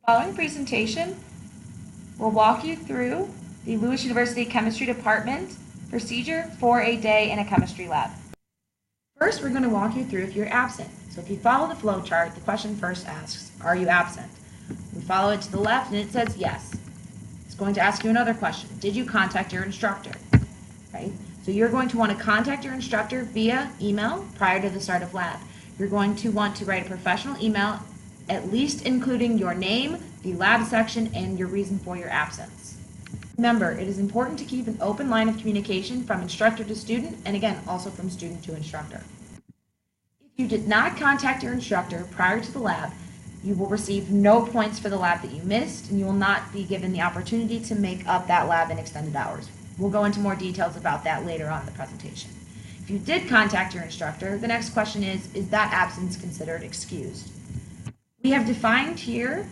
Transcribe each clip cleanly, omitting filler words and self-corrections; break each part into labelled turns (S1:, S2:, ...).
S1: Following presentation, we'll walk you through the Lewis University Chemistry Department procedure for a day in a chemistry lab. First, we're going to walk you through if you're absent. So if you follow the flow chart, the question first asks, are you absent? We follow it to the left and it says yes. It's going to ask you another question. Did you contact your instructor? Right? So you're going to want to contact your instructor via email prior to the start of lab. You're going to want to write a professional email, at least including your name, the lab section, and your reason for your absence. Remember, it is important to keep an open line of communication from instructor to student, and again, also from student to instructor. If you did not contact your instructor prior to the lab, you will receive no points for the lab that you missed, and you will not be given the opportunity to make up that lab in extended hours. We'll go into more details about that later on in the presentation. If you did contact your instructor, the next question is that absence considered excused? We have defined here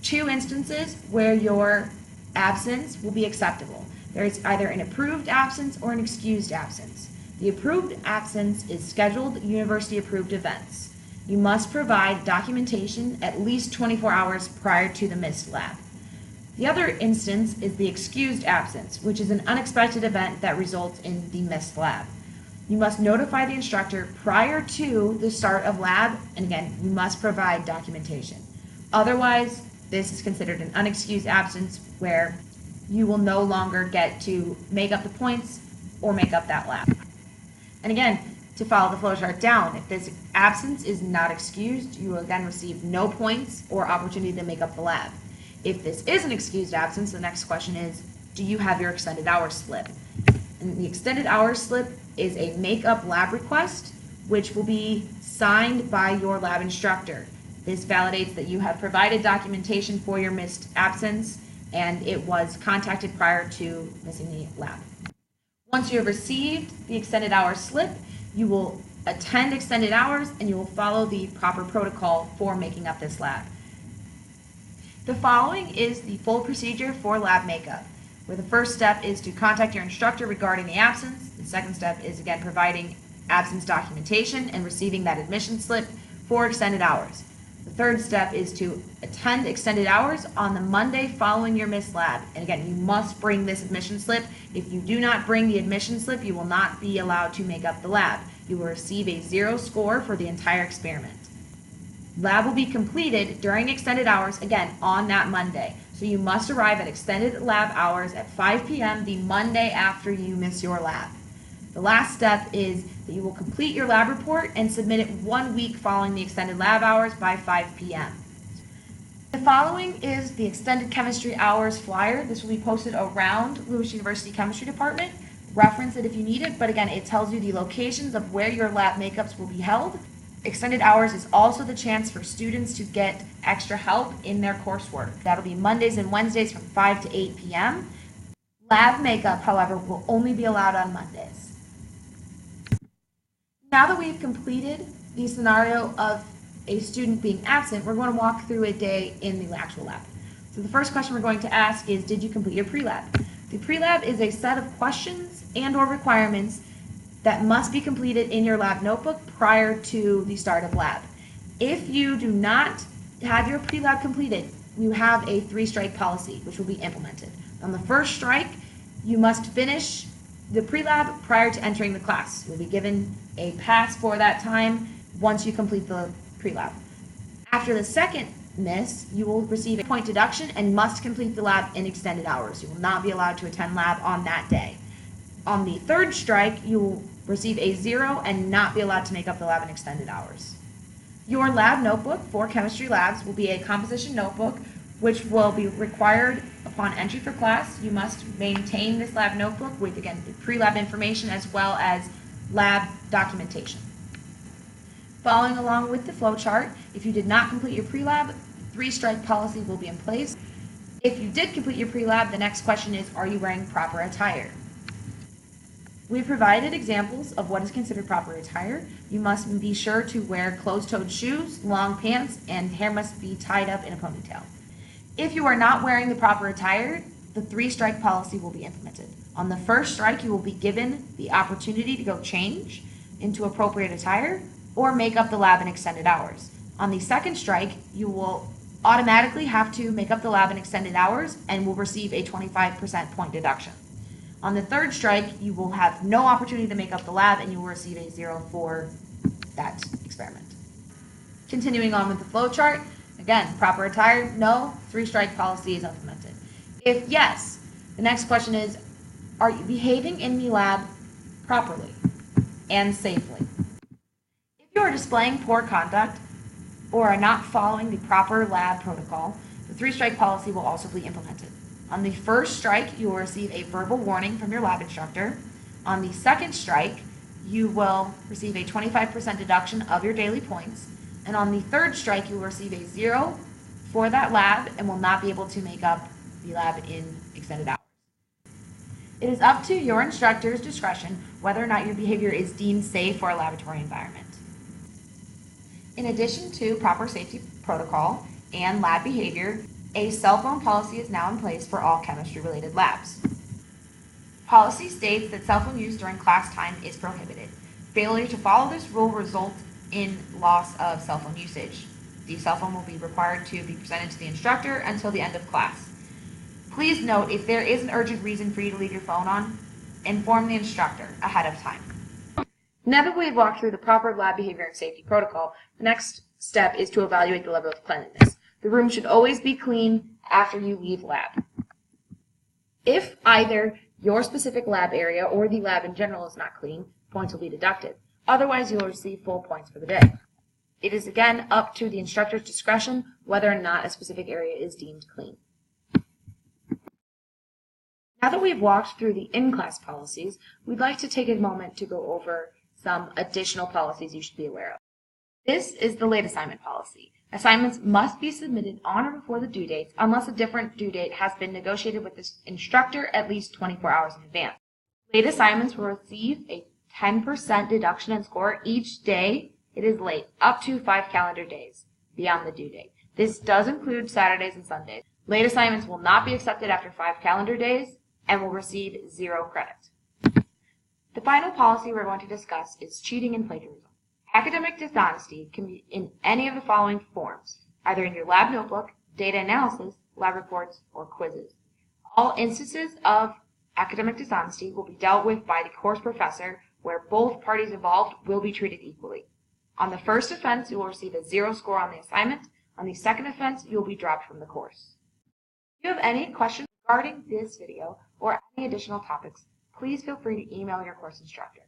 S1: two instances where your absence will be acceptable. There is either an approved absence or an excused absence. The approved absence is scheduled university-approved events. You must provide documentation at least 24 hours prior to the missed lab. The other instance is the excused absence, which is an unexpected event that results in the missed lab. You must notify the instructor prior to the start of lab, and again, you must provide documentation. Otherwise, this is considered an unexcused absence where you will no longer get to make up the points or make up that lab. And again, to follow the flowchart down, if this absence is not excused, you will again receive no points or opportunity to make up the lab. If this is an excused absence, the next question is, do you have your extended hours slip? And the extended hours slip is a make-up lab request, which will be signed by your lab instructor. This validates that you have provided documentation for your missed absence and it was contacted prior to missing the lab. Once you have received the extended hours slip, you will attend extended hours and you will follow the proper protocol for making up this lab. The following is the full procedure for lab makeup, where the first step is to contact your instructor regarding the absence. The second step is again providing absence documentation and receiving that admission slip for extended hours. The third step is to attend extended hours on the Monday following your missed lab. And again, you must bring this admission slip. If you do not bring the admission slip, you will not be allowed to make up the lab. You will receive a 0 score for the entire experiment. Lab will be completed during extended hours, again, on that Monday. So you must arrive at extended lab hours at 5 p.m. the Monday after you miss your lab. The last step is that you will complete your lab report and submit it 1 week following the extended lab hours by 5 p.m. The following is the extended chemistry hours flyer. This will be posted around Lewis University Chemistry Department. Reference it if you need it, but again, it tells you the locations of where your lab makeups will be held. Extended hours is also the chance for students to get extra help in their coursework. That'll be Mondays and Wednesdays from 5 to 8 p.m. Lab makeup, however, will only be allowed on Mondays. Now that we've completed the scenario of a student being absent, we're going to walk through a day in the actual lab. So the first question we're going to ask is, did you complete your pre-lab? The pre-lab is a set of questions and/or requirements that must be completed in your lab notebook prior to the start of lab. If you do not have your pre-lab completed, you have a 3-strike policy which will be implemented. On the first strike, you must finish the pre-lab prior to entering the class. You'll be given a pass for that time once you complete the pre-lab. After the second miss, you will receive a point deduction and must complete the lab in extended hours. You will not be allowed to attend lab on that day. On the third strike, you will receive a 0 and not be allowed to make up the lab in extended hours. Your lab notebook for chemistry labs will be a composition notebook, which will be required upon entry for class. You must maintain this lab notebook with, again, the pre-lab information as well as lab documentation. Following along with the flow chart, if you did not complete your pre-lab, 3-strike policy will be in place. If you did complete your pre-lab, the next question is, are you wearing proper attire? We provided examples of what is considered proper attire. You must be sure to wear closed-toed shoes, long pants, and hair must be tied up in a ponytail. If you are not wearing the proper attire, the 3-strike policy will be implemented. On the first strike, you will be given the opportunity to go change into appropriate attire or make up the lab in extended hours. On the second strike, you will automatically have to make up the lab in extended hours and will receive a 25% point deduction. On the third strike, you will have no opportunity to make up the lab and you will receive a 0 for that experiment. Continuing on with the flow chart, again, proper attire, no, 3-strike policy is implemented. If yes, the next question is, are you behaving in the lab properly and safely? If you are displaying poor conduct or are not following the proper lab protocol, the 3-strike policy will also be implemented. On the first strike, you will receive a verbal warning from your lab instructor. On the second strike, you will receive a 25% deduction of your daily points. And on the third strike, you will receive a 0 for that lab and will not be able to make up the lab in extended hours. It is up to your instructor's discretion whether or not your behavior is deemed safe for a laboratory environment. In addition to proper safety protocol and lab behavior, a cell phone policy is now in place for all chemistry-related labs. Policy states that cell phone use during class time is prohibited. Failure to follow this rule results in loss of cell phone usage. The cell phone will be required to be presented to the instructor until the end of class. Please note, if there is an urgent reason for you to leave your phone on, inform the instructor ahead of time. Now that we've walked through the proper lab behavior and safety protocol, the next step is to evaluate the level of cleanliness. The room should always be clean after you leave lab. If either your specific lab area or the lab in general is not clean, points will be deducted. Otherwise, you will receive full points for the day. It is again up to the instructor's discretion whether or not a specific area is deemed clean. Now that we've walked through the in-class policies, we'd like to take a moment to go over some additional policies you should be aware of. This is the late assignment policy. Assignments must be submitted on or before the due dates unless a different due date has been negotiated with the instructor at least 24 hours in advance. Late assignments will receive a 10% deduction in score each day it is late, up to 5 calendar days beyond the due date. This does include Saturdays and Sundays. Late assignments will not be accepted after 5 calendar days and will receive 0 credit. The final policy we're going to discuss is cheating and plagiarism. Academic dishonesty can be in any of the following forms, either in your lab notebook, data analysis, lab reports, or quizzes. All instances of academic dishonesty will be dealt with by the course professor, where both parties involved will be treated equally. On the first offense, you will receive a 0 score on the assignment. On the second offense, you will be dropped from the course. If you have any questions regarding this video or any additional topics, please feel free to email your course instructor.